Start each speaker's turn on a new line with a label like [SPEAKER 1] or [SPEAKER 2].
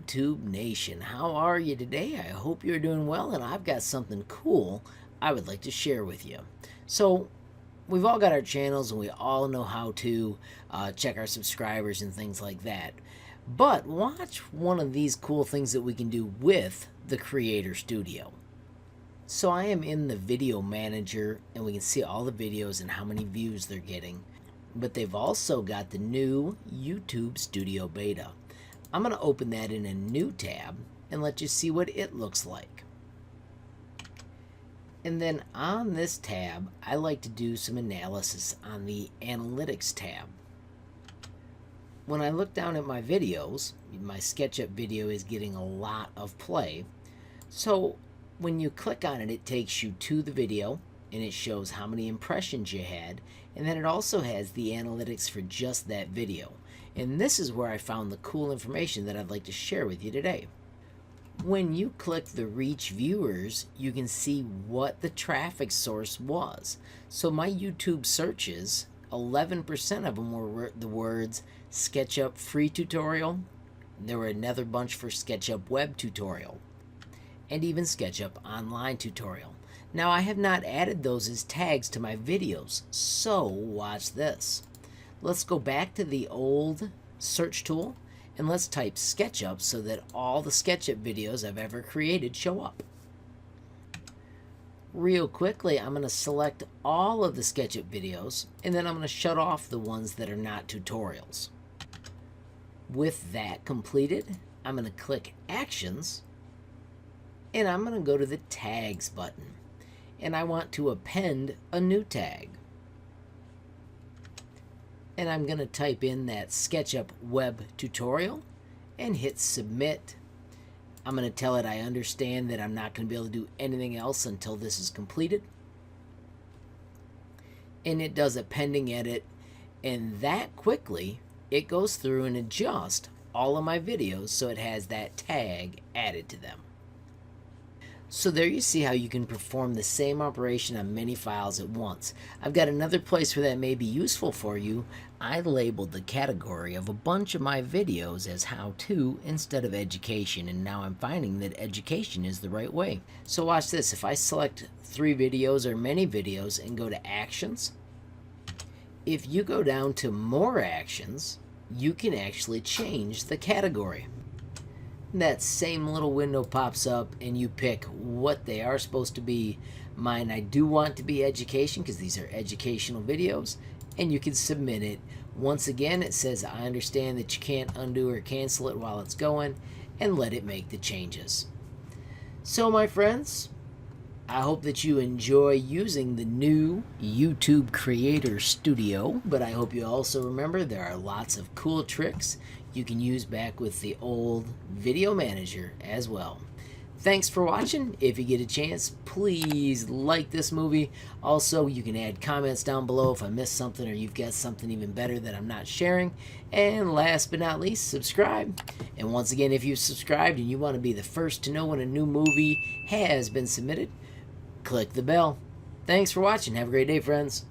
[SPEAKER 1] YouTube Nation. How are you today? I hope you're doing well, and I've got something cool I would like to share with you. So, we've all got our channels, and we all know how to check our subscribers and things like that. But watch one of these cool things that we can do with the Creator Studio. So I am in the video manager, and we can see all the videos and how many views they're getting. But they've also got the new YouTube Studio Beta. I'm going to open that in a new tab and let you see what it looks like. And then on this tab, I like to do some analysis on the Analytics tab. When I look down at my videos, my SketchUp video is getting a lot of play. So when you click on it, it takes you to the video and it shows how many impressions you had, and then it also has the analytics for just that video. And this is where I found the cool information that I'd like to share with you today. When you click the reach viewers, you can see what the traffic source was. So my YouTube searches, 11% of them were the words SketchUp free tutorial. There were another bunch for SketchUp web tutorial and even SketchUp online tutorial. Now I have not added those as tags to my videos, so watch this. Let's go back to the old search tool and let's type SketchUp so that all the SketchUp videos I've ever created show up. Real quickly, I'm going to select all of the SketchUp videos and then I'm going to shut off the ones that are not tutorials. With that completed, I'm going to click Actions and I'm going to go to the Tags button and I want to append a new tag. And I'm going to type in that SketchUp web tutorial and hit submit. I'm going to tell it I understand that I'm not going to be able to do anything else until this is completed. And it does a pending edit, and that quickly it goes through and adjusts all of my videos so it has that tag added to them. So there you see how you can perform the same operation on many files at once. I've got another place where that may be useful for you. I labeled the category of a bunch of my videos as how-to instead of education, and now I'm finding that education is the right way. So watch this. If I select 3 videos or many videos and go to Actions, if you go down to More Actions, you can actually change the category. That same little window pops up and you pick what they are supposed to be. Mine, I do want to be education because these are educational videos, and you can submit it. Once again, it says I understand that you can't undo or cancel it while it's going, and let it make the changes. So my friends, I hope that you enjoy using the new YouTube Creator Studio, but I hope you also remember there are lots of cool tricks you can use back with the old video manager as well. Thanks for watching. If you get a chance, please like this movie. Also, you can add comments down below if I missed something or you've got something even better that I'm not sharing. And last but not least, subscribe. And once again, if you've subscribed and you want to be the first to know when a new movie has been submitted, click the bell. Thanks for watching. Have a great day, friends.